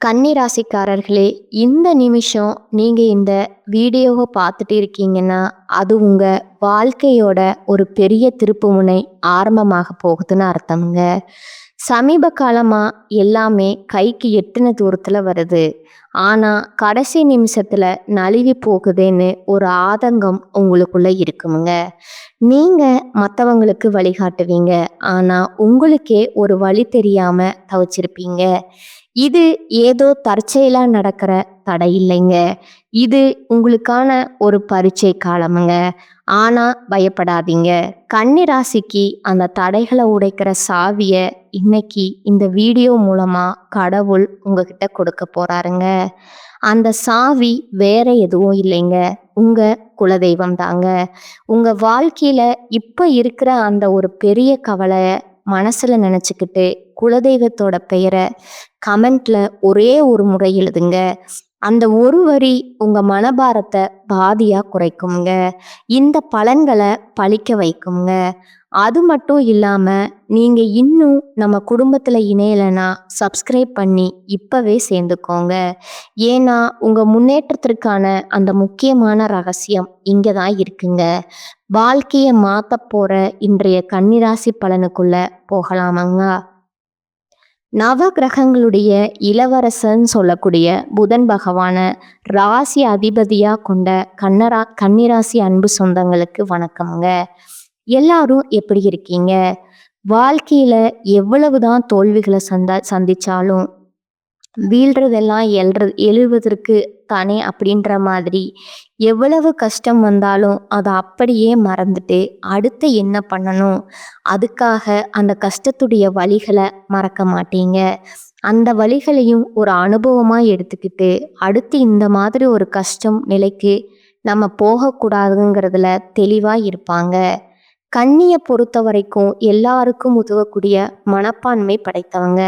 கன்னி ராசிக்காரர்களே, இந்த நிமிஷம் நீங்க இந்த வீடியோவை பார்த்துட்டு இருக்கீங்கன்னா, அது உங்க வாழ்க்கையோட ஒரு பெரிய திருப்புமுனை ஆரம்பமாக போகுதுன்னு அர்த்தம்ங்க. சமீப காலமா எல்லாமே கைக்கு எட்டுன தூரத்துல வருது. ஆனா, கடைசி நிமிஷத்துல நழுவி போகுதேன்னு ஒரு ஆதங்கம் உங்களுக்குள்ள இருக்குமுங்க. நீங்க மத்தவங்களுக்கு வழிகாட்டுவீங்க. ஆனா, உங்களுக்கே ஒரு வழி தெரியாம தவிச்சிருப்பீங்க. இது ஏதோ தற்செயலா நடக்கிற தடை இல்லைங்க. இது உங்களுக்கான ஒரு பரீட்சை காலமுங்க. ஆனா பயப்படாதீங்க. கன்னி ராசிக்கு அந்த தடைகளை உடைக்கிற சாவிய இன்னைக்கு இந்த வீடியோ மூலமா கடவுள் உங்ககிட்ட கொடுக்க போறாருங்க. அந்த சாவி வேற எதுவும் இல்லைங்க. உங்க குலதெய்வம் தாங்க. உங்க வாழ்க்கையில இப்ப இருக்கிற அந்த ஒரு பெரிய கவலைய மனசுல நினைச்சுக்கிட்டு குலதெய்வத்தோட பெயரை கமெண்ட்ல ஒரே ஒரு முறை எழுதுங்க. அந்த ஒரு வரி உங்க மனபாரத்தை பாதியா குறைக்குங்க. இந்த பலன்களை பழிக்க வைக்குங்க. அது மட்டும் இல்லாம நீங்க இன்னும் நம்ம குடும்பத்துல இணையலைன்னா சப்ஸ்கிரைப் பண்ணி இப்பவே சேர்ந்துக்கோங்க. ஏன்னா உங்க முன்னேற்றத்திற்கான அந்த முக்கியமான ரகசியம் இங்கதான் இருக்குங்க. வாழ்க்கையை மாத்த போற இன்றைய கன்னிராசி பலனுக்குள்ள போகலாமாங்க. நவ கிரகங்களுடைய இளவரசன் சொல்லக்கூடிய புதன் பகவான ராசி அதிபதியா கொண்ட கன்னிராசி அன்பு சொந்தங்களுக்கு வணக்கம்ங்க. எல்லாரும் எப்படி இருக்கீங்க? வாழ்க்கையில எவ்வளவுதான் தோல்விகளை சந்திச்சாலும் வீழ்றதெல்லாம் எழுவதற்கு தானே அப்படின்ற மாதிரி எவ்வளவு கஷ்டம் வந்தாலும் அதை அப்படியே மறந்துட்டு அடுத்து என்ன பண்ணணும், அதுக்காக அந்த கஷ்டத்துடைய வலிகளை மறக்க மாட்டீங்க. அந்த வலிகளையும் ஒரு அனுபவமாக எடுத்துக்கிட்டு அடுத்து இந்த மாதிரி ஒரு கஷ்டம் நிலைக்கு நம்ம போகக்கூடாதுங்கிறதுல தெளிவாக இருப்பாங்க. கன்னியை பொறுத்த வரைக்கும் எல்லாருக்கும் உதவக்கூடிய மனப்பான்மை படைத்தவங்க.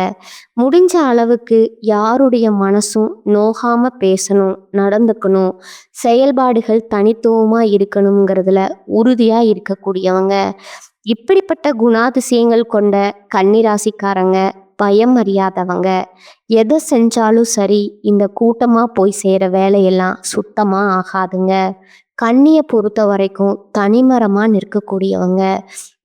முடிஞ்ச அளவுக்கு யாருடைய மனசும் நோகாம பேசணும், நடந்துக்கணும், செயல்பாடுகள் தனித்துவமா இருக்கணுங்கிறதுல உறுதியா இருக்கக்கூடியவங்க. இப்படிப்பட்ட குணாதிசயங்கள் கொண்ட கன்னிராசிக்காரங்க பயம் அறியாதவங்க. எதை செஞ்சாலும் சரி, இந்த கூட்டமா போய் சேர வேலையெல்லாம் சுத்தமா ஆகாதுங்க. கன்னியை பொறுத்த வரைக்கும் தனிமரமா நிற்கக்கூடியவங்க.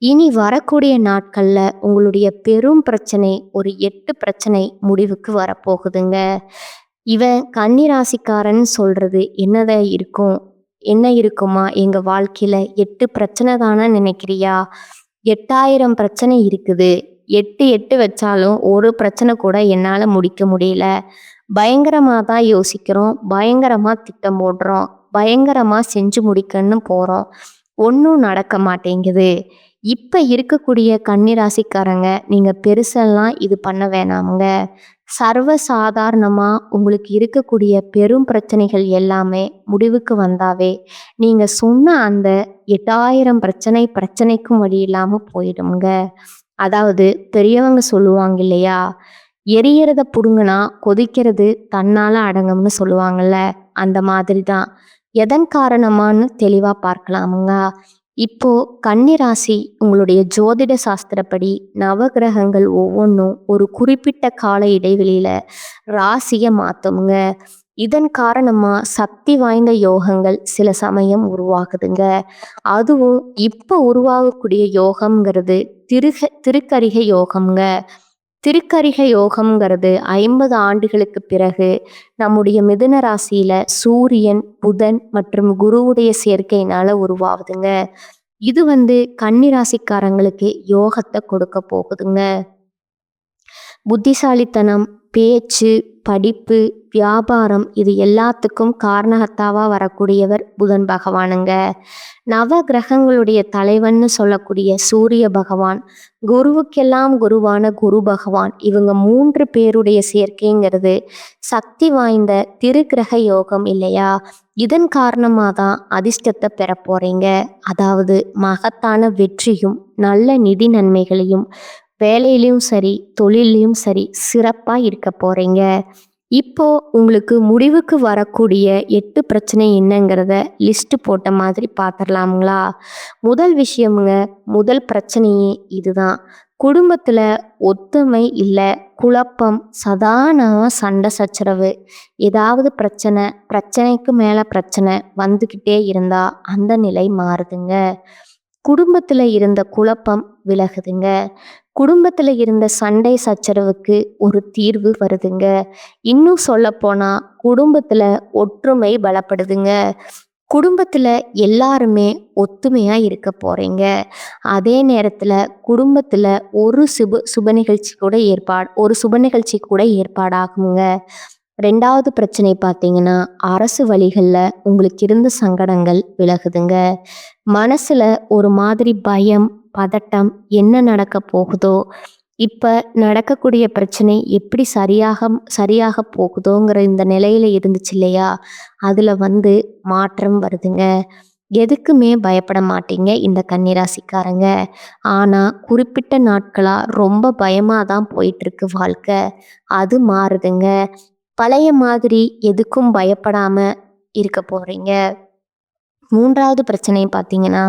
இனி வரக்கூடிய நாட்கள்ல உங்களுடைய பெரும் பிரச்சனை ஒரு 8 பிரச்சனை முடிவுக்கு வரப்போகுதுங்க. இவன் கன்னிராசிக்காரன் சொல்றது என்ன இருக்குமா, எங்க வாழ்க்கையில 8 பிரச்சனை தானே நினைக்கிறியா? 8000 பிரச்சனை இருக்குது. 8 வச்சாலும் ஒரு பிரச்சனை கூட என்னால முடிக்க முடியல. பயங்கரமா தான் யோசிக்கிறோம், பயங்கரமா திட்டம் போடுறோம், பயங்கரமா செஞ்சு முடிக்கன்னு போறோம், ஒன்றும் நடக்க மாட்டேங்குது. இப்ப இருக்கக்கூடிய கன்னிராசிக்காரங்க நீங்க பெருசெல்லாம் இது பண்ண வேணாமுங்க. சர்வ சாதாரணமா உங்களுக்கு இருக்கக்கூடிய பெரும் பிரச்சனைகள் எல்லாமே முடிவுக்கு வந்தாவே நீங்க சொன்ன அந்த 8000 பிரச்சனைக்கும் வழி இல்லாம போயிடுங்க. அதாவது பெரியவங்க சொல்லுவாங்க இல்லையா, எரியறத புடுங்கினா கொதிக்கிறது தன்னால அடங்கும்னு சொல்லுவாங்கல்ல, அந்த மாதிரி தான். எதன் காரணமான்னு தெளிவா பார்க்கலாமுங்க. இப்போ கன்னிராசி உங்களுடைய ஜோதிட சாஸ்திரப்படி நவகிரகங்கள் ஒவ்வொன்றும் ஒரு குறிப்பிட்ட கால இடைவெளியில ராசியை மாத்துங்க. இதன் காரணமா சக்தி வாய்ந்த யோகங்கள் சில சமயம் உருவாகுதுங்க. அதுவும் இப்போ உருவாகக்கூடிய யோகம்ங்கிறது திருக்கரிகை யோகம்ங்க. திருக்கரிகை யோகம்ங்கிறது 50 ஆண்டுகளுக்கு பிறகு நம்முடைய மிதுன ராசியில சூரியன், புதன் மற்றும் குருவுடைய சேர்க்கையினால உருவாகுதுங்க. இது கன்னிராசிக்காரங்களுக்கு யோகத்தை கொடுக்க போகுதுங்க. புத்திசாலித்தனம், பேச்சு, படிப்பு, வியாபாரம் இது எல்லாத்துக்கும் காரணகர்த்தாவா வரக்கூடியவர் புதன் பகவானுங்க. நவ கிரகங்களுடைய தலைவன்னு சொல்லக்கூடிய சூரிய பகவான், குருவுக்கெல்லாம் குருவான குரு பகவான், இவங்க 3 பேருடைய சேர்க்கைங்கிறது சக்தி வாய்ந்த திருக்கிரக யோகம் இல்லையா? இதன் காரணமாக தான் அதிர்ஷ்டத்தை பெற போறீங்க. அதாவது மகத்தான வெற்றியும் நல்ல நிதி நன்மைகளையும் வேலையிலையும் சரி தொழிலையும் சரி சிறப்பாக இருக்க போறீங்க. இப்போ உங்களுக்கு முடிவுக்கு வரக்கூடிய 8 பிரச்சனை என்னங்கிறத லிஸ்ட் போட்ட மாதிரி பார்த்துடலாமுங்களா? முதல் பிரச்சனையே இதுதான். குடும்பத்துல ஒத்துமை இல்லை, குழப்பம், சண்டை சச்சரவு, ஏதாவது பிரச்சனைக்கு மேல பிரச்சனை வந்துக்கிட்டே இருந்தா அந்த நிலை மாறுதுங்க. குடும்பத்துல இருந்த குழப்பம் விலகுதுங்க. குடும்பத்துல இருந்த சண்டை சச்சரவுக்கு ஒரு தீர்வு வருதுங்க. இன்னும் சொல்லப்போனா குடும்பத்துல ஒற்றுமை பலப்படுதுங்க. குடும்பத்துல எல்லாருமே ஒத்துமையா இருக்க போறீங்க. அதே நேரத்துல குடும்பத்துல ஒரு சுப நிகழ்ச்சி கூட ஏற்பாடாகுங்க. 2வது பிரச்சனை பார்த்தீங்கன்னா, அரசு வழிகள்ல உங்களுக்கு இருந்த சங்கடங்கள் விலகுதுங்க. மனசுல ஒரு மாதிரி பயம், பதட்டம், என்ன நடக்க போகுதோ, இப்ப நடக்கக்கூடிய பிரச்சனை எப்படி சரியாக போகுதோங்கிற இந்த நிலையில இருந்துச்சு இல்லையா? அதுல மாற்றம் வருதுங்க. எதுக்குமே பயப்பட மாட்டீங்க இந்த கன்னிராசிக்காரங்க. ஆனா குறிப்பிட்ட நாட்களா ரொம்ப பயமா தான் போயிட்டு இருக்கு வாழ்க்கை. அது மாறுதுங்க. பழைய மாதிரி எதுக்கும் பயப்படாம இருக்க போறீங்க. 3வது பிரச்சனை பார்த்தீங்கன்னா,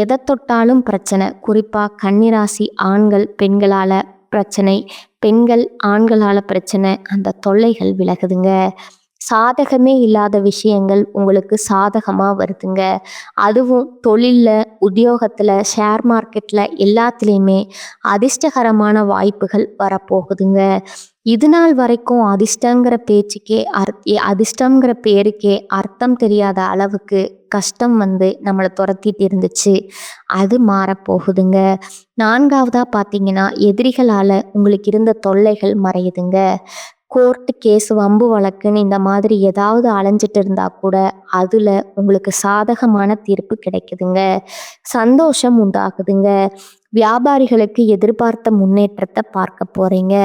எதை தொட்டாலும் பிரச்சனை. குறிப்பா கன்னிராசி ஆண்கள் பெண்களால பிரச்சனை, பெண்கள் ஆண்களால பிரச்சனை, அந்த தொல்லைகள் விலகுதுங்க. சாதகமே இல்லாத விஷயங்கள் உங்களுக்கு சாதகமா வருதுங்க. அதுவும் தொழில்ல, உத்தியோகத்துல, ஷேர் மார்க்கெட்ல எல்லாத்துலேயுமே அதிர்ஷ்டகரமான வாய்ப்புகள் வரப்போகுதுங்க. இது நாள் வரைக்கும் அதிர்ஷ்டங்கிற பேருக்கே அர்த்தம் தெரியாத அளவுக்கு கஷ்டம் நம்மளை துரத்திட்டு இருந்துச்சு. அது மாறப்போகுதுங்க. 4வதா பார்த்தீங்கன்னா, எதிரிகளால் உங்களுக்கு இருந்த தொல்லைகள் மறையுதுங்க. கோர்ட்டு கேஸ், வம்பு வழக்குன்னு இந்த மாதிரி ஏதாவது அலைஞ்சிட்டு இருந்தா கூட அதில் உங்களுக்கு சாதகமான தீர்ப்பு கிடைக்குதுங்க. சந்தோஷம் உண்டாகுதுங்க. வியாபாரிகளுக்கு எதிர்பார்த்த முன்னேற்றத்தை பார்க்க போறீங்க.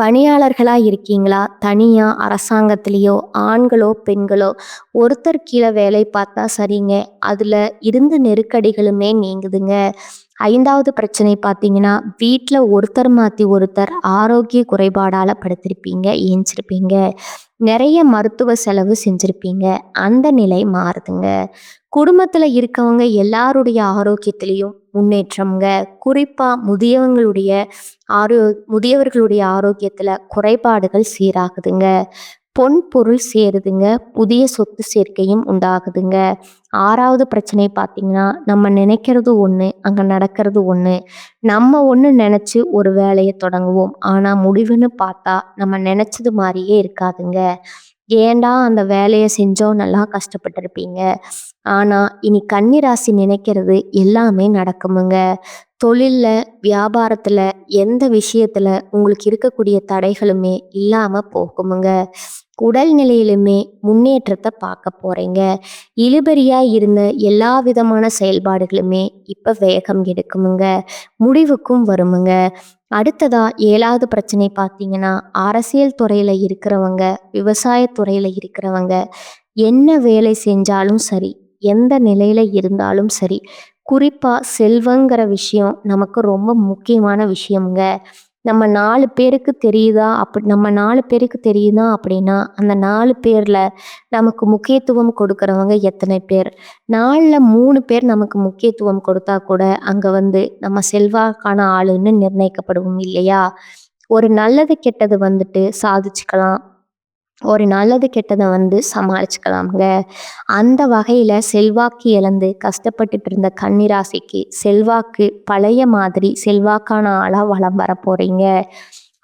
பணியாளர்களா இருக்கீங்களா, தனியா அரசாங்கத்திலேயோ, ஆண்களோ பெண்களோ ஒருத்தர் கீழே வேலை பார்த்தா சரிங்க. அதுல இருந்த நெருக்கடிகளுமே நீங்குதுங்க. 5வது பிரச்சனை பார்த்தீங்கன்னா, வீட்டில் ஒருத்தர் மாற்றி ஒருத்தர் ஆரோக்கிய குறைபாடால் படுத்திருப்பீங்க, ஏஞ்சிருப்பீங்க. நிறைய மருத்துவ செலவு செஞ்சுருப்பீங்க. அந்த நிலை மாறுதுங்க. குடும்பத்தில் இருக்கவங்க எல்லாருடைய ஆரோக்கியத்திலையும் முன்னேற்றம்ங்க. குறிப்பாக முதியவர்களுடைய ஆரோக்கியத்தில் குறைபாடுகள் சீராகுதுங்க. பொன் பொருள் சேருதுங்க. புதிய சொத்து சேர்க்கையும் உண்டாகுதுங்க. 6வது பிரச்சனை பார்த்தீங்கன்னா, நம்ம நினைக்கிறது ஒன்று, அங்கே நடக்கிறது ஒன்று. நம்ம ஒன்று நினச்சி ஒரு வேலையை தொடங்குவோம். ஆனால் முடிவுன்னு பார்த்தா நம்ம நினச்சது மாதிரியே இருக்காதுங்க. ஏன்டா அந்த வேலையை செஞ்சோம், நல்லா கஷ்டப்பட்டிருப்பீங்க. ஆனால் இனி கன்னிராசி நினைக்கிறது எல்லாமே நடக்குமுங்க. தொழில்ல, வியாபாரத்தில், எந்த விஷயத்தில் உங்களுக்கு இருக்கக்கூடிய தடைகளுமே இல்லாமல் போகுமுங்க. உடல் நிலையிலுமே முன்னேற்றத்தை பார்க்க போறீங்க. இழுபறியா இருந்த எல்லா விதமான செயல்பாடுகளுமே இப்ப வேகம் எடுக்குமுங்க. முடிவுக்கும் வருமுங்க. அடுத்ததா 7வது பிரச்சனை பார்த்தீங்கன்னா, அரசியல் துறையில இருக்கிறவங்க, விவசாயத்துறையில இருக்கிறவங்க, என்ன வேலை செஞ்சாலும் சரி, எந்த நிலையில இருந்தாலும் சரி, குறிப்பா செல்வங்கிற விஷயம் நமக்கு ரொம்ப முக்கியமான விஷயம்ங்க. நம்ம 4 பேருக்கு தெரியுதா அப்படின்னா, அந்த 4 பேர்ல நமக்கு முக்கியத்துவம் கொடுக்கறவங்க எத்தனை பேர்? 4ல 3 பேர் நமக்கு முக்கியத்துவம் கொடுத்தா கூட, அங்க நம்ம செல்வாக்கான ஆளுன்னு நிர்ணயிக்கப்படுவோம் இல்லையா? ஒரு நல்லது கெட்டது சாதிச்சுக்கலாம். ஒரு நல்லது கெட்டதை சமாளிச்சுக்கலாம்ங்க. அந்த வகையில செல்வாக்கு இழந்து கஷ்டப்பட்டுட்டு இருந்த கன்னிராசிக்கு செல்வாக்கு பழைய மாதிரி செல்வாக்கான ஆளா வலம் வர போறீங்க.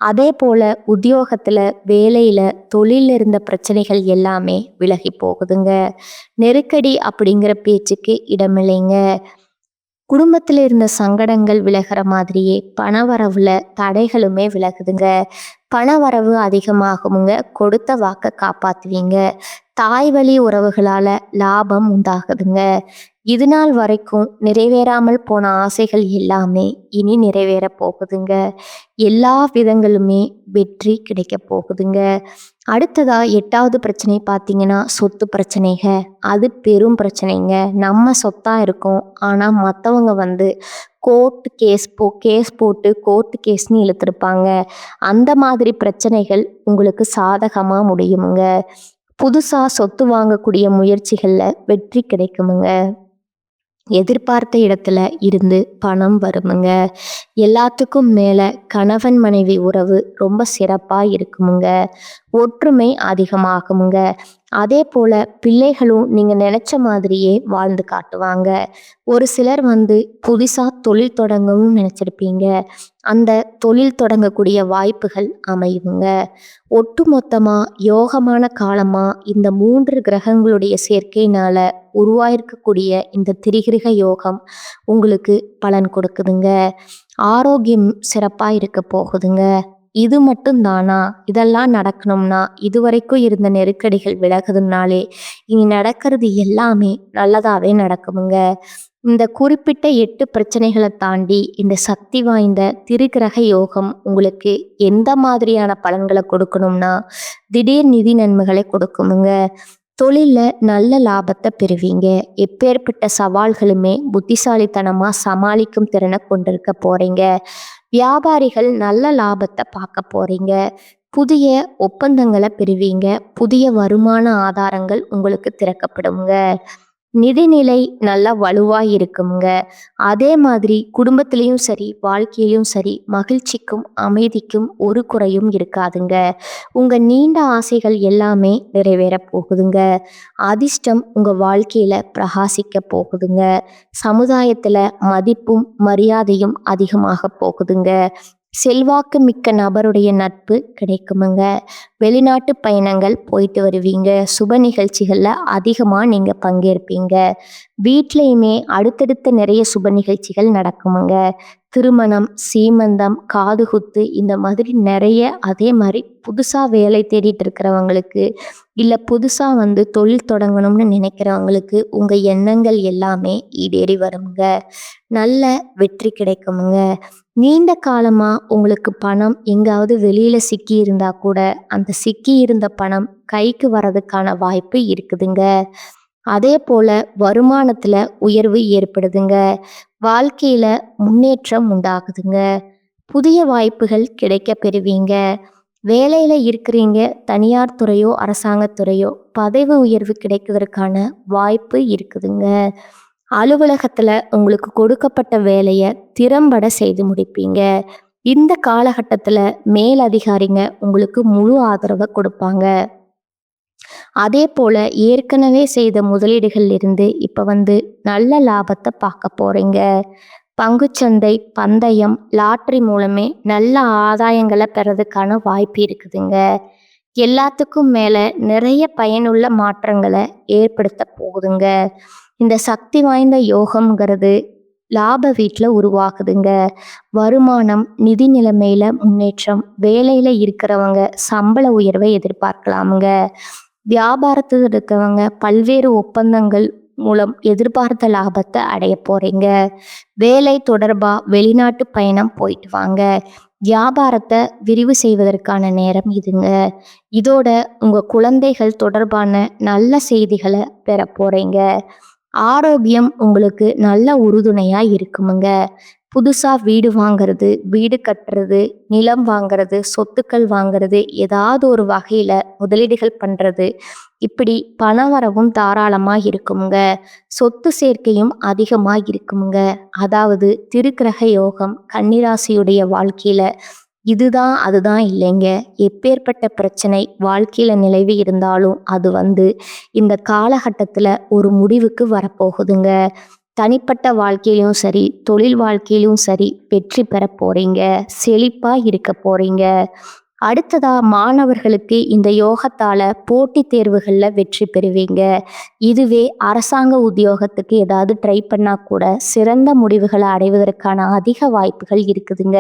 அதே போல உத்தியோகத்துல, வேலையில, தொழில இருந்த பிரச்சனைகள் எல்லாமே விலகி போகுதுங்க. நெருக்கடி அப்படிங்கிற பேச்சுக்கு இடமில்லைங்க. குடும்பத்தில் இருந்த சங்கடங்கள் விலகிற மாதிரியே பணவரவுல தடைகளுமே விலகுதுங்க. பணவரவு அதிகமாகுமுங்க. கொடுத்த வாக்கை காப்பாத்துவீங்க. தாய் வழி உறவுகளால லாபம் உண்டாகுதுங்க. இது நாள் வரைக்கும் நிறைவேறாமல் போன ஆசைகள் எல்லாமே இனி நிறைவேற போகுதுங்க. எல்லா விதங்களுமே வெற்றி கிடைக்க போகுதுங்க. அடுத்ததா 8வது பிரச்சனை பார்த்தீங்கன்னா, சொத்து பிரச்சனைங்க. அது பெரும் பிரச்சனைங்க. நம்ம சொத்தா இருக்கோம், ஆனால் மற்றவங்க கேஸ் போட்டு கோர்ட்டு கேஸ்ன்னு இழுத்துருப்பாங்க. அந்த மாதிரி பிரச்சனைகள் உங்களுக்கு சாதகமாக முடியுமுங்க. புதுசாக சொத்து வாங்கக்கூடிய முயற்சிகளில் வெற்றி கிடைக்குமுங்க. எதிர்பார்த்த இடத்துல இருந்து பணம் வருமுங்க. எல்லாத்துக்கும் மேல கணவன் மனைவி உறவு ரொம்ப சிறப்பா இருக்குமுங்க. ஒற்றுமை அதிகமாகுமுங்க. அதே போல பிள்ளைகளும் நீங்க நினைச்ச மாதிரியே வாழ்ந்து காட்டுவாங்க. ஒரு சிலர் புதுசா தொழில் தொடங்கணும்னு நினைச்சிருப்பீங்க. அந்த தொழில் தொடங்கக்கூடிய வாய்ப்புகள் அமையுங்க. ஒட்டுமொத்தமா யோகமான காலமா இந்த 3 கிரகங்களுடைய சேர்க்கையினால உருவாயிருக்கக்கூடிய இந்த திரிகிரக யோகம் உங்களுக்கு பலன் கொடுக்குதுங்க. ஆரோக்கியம் சிறப்பா இருக்க போகுதுங்க. இது மட்டும் தானா? இதெல்லாம் நடக்கணும்னா இதுவரைக்கும் இருந்த நெருக்கடிகள் விலகுதுனாலே இனி நடக்கிறது எல்லாமே நல்லதாவே நடக்குமுங்க. இந்த குறிப்பிட்ட 8 பிரச்சனைகளை தாண்டி இந்த சக்தி வாய்ந்த திரிகிரக யோகம் உங்களுக்கு எந்த மாதிரியான பலன்களை கொடுக்கணும்னா திடீர் நிதி நன்மைகளை கொடுக்குமுங்க. தொழில்ல நல்ல லாபத்தை பெறுவீங்க. எப்பேற்பட்ட சவால்களுமே புத்திசாலித்தனமா சமாளிக்கும் திறனை கொண்டிருக்க போறீங்க. வியாபாரிகள் நல்ல லாபத்தை பார்க்க போறீங்க. புதிய ஒப்பந்தங்களை பெறுவீங்க. புதிய வருமான ஆதாரங்கள் உங்களுக்கு திறக்கப்படுங்க. நிதிநிலை நல்லா வலுவா இருக்குங்க. அதே மாதிரி குடும்பத்திலையும் சரி, வாழ்க்கையிலும் சரி, மகிழ்ச்சிக்கும் அமைதிக்கும் ஒரு குறையும் இருக்காதுங்க. உங்க நீண்ட ஆசைகள் எல்லாமே நிறைவேற போகுதுங்க. அதிர்ஷ்டம் உங்க வாழ்க்கையில பிரகாசிக்க போகுதுங்க. சமுதாயத்துல மதிப்பும் மரியாதையும் அதிகமாக போகுதுங்க. செல்வாக்கு மிக்க நபருடைய நட்பு கிடைக்குமுங்க. வெளிநாட்டு பயணங்கள் போயிட்டு வருவீங்க. சுப நிகழ்ச்சிகளில் அதிகமாக நீங்கள் பங்கேற்பீங்க. வீட்லேயுமே அடுத்தடுத்த நிறைய சுப நிகழ்ச்சிகள் நடக்குமுங்க. திருமணம், சீமந்தம், காதுகுத்து இந்த மாதிரி நிறைய. அதே மாதிரி புதுசாக வேலை தேடிட்டு இருக்கிறவங்களுக்கு இல்லை புதுசாக தொழில் தொடங்கணும்னு நினைக்கிறவங்களுக்கு உங்கள் எண்ணங்கள் எல்லாமே ஈடேறி வருங்க. நல்ல வெற்றி கிடைக்குமுங்க. நீண்ட காலமா உங்களுக்கு பணம் எங்காவது வெளியில சிக்கி இருந்தா கூட அந்த சிக்கி இருந்த பணம் கைக்கு வர்றதுக்கான வாய்ப்பு இருக்குதுங்க. அதே போல வருமானத்துல உயர்வு ஏற்படுதுங்க. வாழ்க்கையில முன்னேற்றம் உண்டாகுதுங்க. புதிய வாய்ப்புகள் கிடைக்க பெறுவீங்க. வேலையில இருக்கிறீங்க, தனியார் துறையோ அரசாங்கத்துறையோ பதவி உயர்வு கிடைக்கிறதுக்கான வாய்ப்பு இருக்குதுங்க. அலுவலகத்துல உங்களுக்கு கொடுக்கப்பட்ட வேலையை திறம்பட செய்து முடிப்பீங்க. இந்த காலகட்டத்துல மேல் அதிகாரிங்க உங்களுக்கு முழு ஆதரவை கொடுப்பாங்க. அதே போல ஏற்கனவே செய்த முதலீடுகள்ல இருந்து இப்ப நல்ல லாபத்தை பார்க்க போறீங்க. பங்குச்சந்தை, பந்தயம், லாட்டரி மூலமே நல்ல ஆதாயங்களை பெறதுக்கான வாய்ப்பு இருக்குதுங்க. எல்லாத்துக்கும் மேல நிறைய பயனுள்ள மாற்றங்களை ஏற்படுத்த போகுதுங்க. இந்த சக்தி வாய்ந்த யோகம்ங்கிறது லாப வீட்டில் உருவாகுதுங்க. வருமானம், நிதி நிலைமையில முன்னேற்றம், வேலையில இருக்கிறவங்க சம்பள உயர்வை எதிர்பார்க்கலாமுங்க. வியாபாரத்தில் இருக்கவங்க பல்வேறு ஒப்பந்தங்கள் மூலம் எதிர்பார்த்த லாபத்தை அடைய போறீங்க. வேலை தொடர்பா வெளிநாட்டு பயணம் போயிட்டு வாங்க. வியாபாரத்தை விரிவு செய்வதற்கான நேரம் இதுங்க. இதோட உங்க குழந்தைகள் தொடர்பான நல்ல செய்திகளை பெற போறீங்க. ஆரோக்கியம் உங்களுக்கு நல்ல உறுதுணையா இருக்குமுங்க. புதுசா வீடு வாங்குறது, வீடு கட்டுறது, நிலம் வாங்குறது, சொத்துக்கள் வாங்குறது, ஏதாவது ஒரு வகையில முதலீடுகள் பண்றது, இப்படி பணவரவும் தாராளமா இருக்குமுங்க. சொத்து சேர்க்கையும் அதிகமா இருக்குமுங்க. அதாவது திருக்கிரக யோகம் கன்னிராசியுடைய வாழ்க்கையில இதுதான் அதுதான் இல்லைங்க. எப்பேற்பட்ட பிரச்சனை வாழ்க்கையில நிலவி இருந்தாலும் அது இந்த காலகட்டத்துல ஒரு முடிவுக்கு வரப்போகுதுங்க. தனிப்பட்ட வாழ்க்கையிலும் சரி, தொழில் வாழ்க்கையிலும் சரி வெற்றி பெற போறீங்க. செழிப்பா இருக்க போறீங்க. அடுத்ததா மாணவர்களுக்கு இந்த யோகத்தால போட்டித் தேர்வுகள்ல வெற்றி பெறுவீங்க. இதுவே அரசாங்க உத்தியோகத்துக்கு ஏதாவது ட்ரை பண்ணா கூட சிறந்த முடிவுகளை அடைவதற்கான அதிக வாய்ப்புகள் இருக்குதுங்க.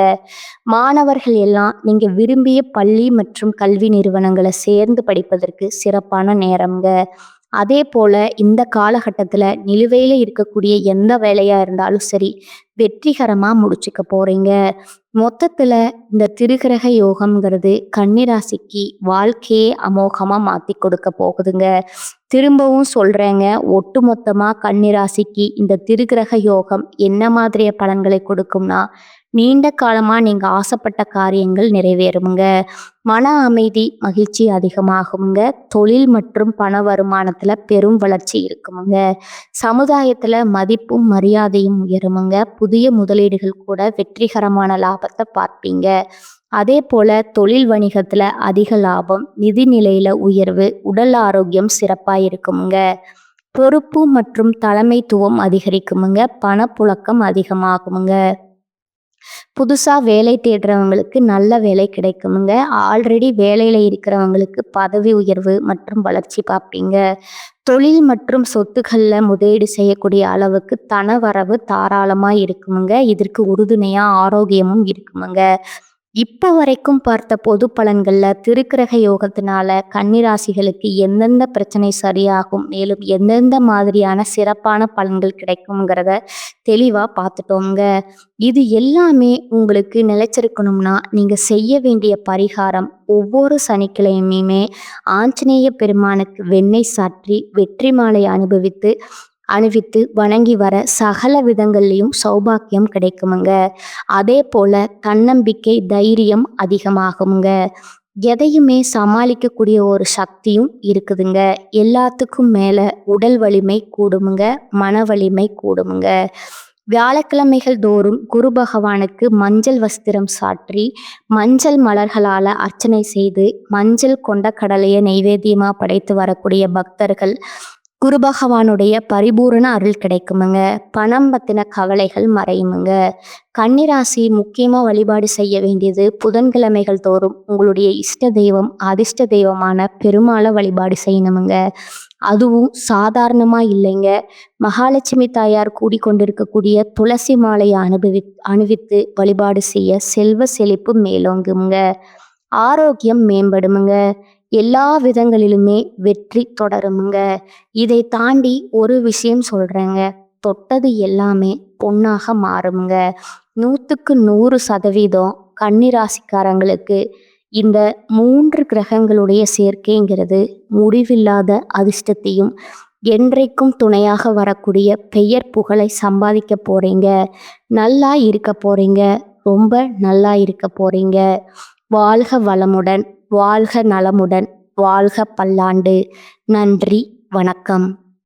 மாணவர்கள் எல்லாம் நீங்க விரும்பிய பள்ளி மற்றும் கல்வி நிறுவனங்களை சேர்ந்து படிப்பதற்கு சிறப்பான நேரம்ங்க. அதே போல இந்த காலகட்டத்துல நிலுவையில இருக்கக்கூடிய எந்த வேலையா இருந்தாலும் சரி வெற்றிகரமா முடிச்சுக்க போறீங்க. மொத்தத்துல இந்த திருக்கிரக யோகம்ங்கிறது கன்னிராசிக்கு வாழ்க்கையே அமோகமா மாத்தி கொடுக்க போகுதுங்க. திரும்பவும் சொல்றேங்க, ஒட்டுமொத்தமா கன்னிராசிக்கு இந்த திருக்கிரக யோகம் என்ன மாதிரிய பலன்களை கொடுக்கும்னா நீண்ட காலமாக நீங்கள் ஆசைப்பட்ட காரியங்கள் நிறைவேறுமுங்க. மன அமைதி மகிழ்ச்சி அதிகமாகுங்க. தொழில் மற்றும் பண வருமானத்தில் பெரும் வளர்ச்சி இருக்குமுங்க. சமுதாயத்தில் மதிப்பும் மரியாதையும் உயருமுங்க. புதிய முதலீடுகள் கூட வெற்றிகரமான லாபத்தை பார்ப்பீங்க. அதே போல் தொழில் வணிகத்தில் அதிக லாபம், நிதி நிலையில் உயர்வு, உடல் ஆரோக்கியம் சிறப்பாக இருக்குமுங்க. பொறுப்பு மற்றும் தலைமைத்துவம் அதிகரிக்குமுங்க. பணப்புழக்கம் அதிகமாகுமுங்க. புதுசாக வேலை தேடுறவங்களுக்கு நல்ல வேலை கிடைக்குமுங்க. ஆல்ரெடி வேலையில் இருக்கிறவங்களுக்கு பதவி உயர்வு மற்றும் வளர்ச்சி பார்ப்பீங்க. தொழில் மற்றும் சொத்துக்களில் முதலீடு செய்யக்கூடிய அளவுக்கு தன வரவு தாராளமாக இருக்குமுங்க. இதற்கு உறுதுணையாக ஆரோக்கியமும் இருக்குமுங்க. இப்போ வரைக்கும் பார்த்த பொது பலன்களில் திருக்கிரக யோகத்தினால கன்னிராசிகளுக்கு எந்தெந்த பிரச்சனை சரியாகும், மேலும் எந்தெந்த மாதிரியான சிறப்பான பலன்கள் கிடைக்குங்கிறத தெளிவாக பார்த்துட்டோங்க. இது எல்லாமே உங்களுக்கு நிலைச்சிருக்கணும்னா நீங்கள் செய்ய வேண்டிய பரிகாரம், ஒவ்வொரு சனிக்கிழமையுமே ஆஞ்சநேய பெருமானுக்கு வெண்ணெய் சாற்றி வெற்றி மாலை அணிவித்து வணங்கி வர சகல விதங்கள்லையும் சௌபாக்கியம் கிடைக்குமுங்க. அதே போல் தன்னம்பிக்கை தைரியம் அதிகமாகுங்க. எதையுமே சமாளிக்கக்கூடிய ஒரு சக்தியும் இருக்குதுங்க. எல்லாத்துக்கும் மேலே உடல் வலிமை கூடுமுங்க, மன வலிமை கூடுமுங்க. வியாழக்கிழமைகள் தோறும் குரு பகவானுக்கு மஞ்சள் வஸ்திரம் சாற்றி மஞ்சள் மலர்களால் அர்ச்சனை செய்து மஞ்சள் கொண்ட கடலையை நைவேத்தியமாக படைத்து வரக்கூடிய பக்தர்கள் குரு பகவானுடைய பரிபூரண அருள் கிடைக்குமுங்க. பணம் பற்றின கவலைகள் மறையுமுங்க. கன்னிராசி முக்கியமாக வழிபாடு செய்ய வேண்டியது புதன்கிழமைகள் தோறும் உங்களுடைய இஷ்ட தெய்வம், அதிர்ஷ்ட தெய்வமான பெருமாளை வழிபாடு செய்யணுமுங்க. அதுவும் சாதாரணமாக இல்லைங்க. மகாலட்சுமி தாயார் கூடிக்கொண்டிருக்கக்கூடிய துளசி மாலையை அணிவித்து வழிபாடு செய்ய செல்வ செழிப்பு மேலோங்குமுங்க. ஆரோக்கியம் மேம்படுமுங்க. எல்லா விதங்களிலுமே வெற்றி தொடருமுங்க. இதை தாண்டி ஒரு விஷயம் சொல்கிறேங்க, தொட்டது எல்லாமே பொன்னாக மாறுமுங்க. 100க்கு 100% கன்னிராசிக்காரங்களுக்கு இந்த 3 கிரகங்களுடைய சேர்க்கைங்கிறது முடிவில்லாத அதிர்ஷ்டத்தையும் என்றைக்கும் துணையாக வரக்கூடிய பெயர் புகழை சம்பாதிக்க போகிறீங்க. நல்லா இருக்க போகிறீங்க. ரொம்ப நல்லா இருக்க போகிறீங்க. வாழ்க வளமுடன், வாழ்க நலமுடன், வாழ்க பல்லாண்டு. நன்றி, வணக்கம்.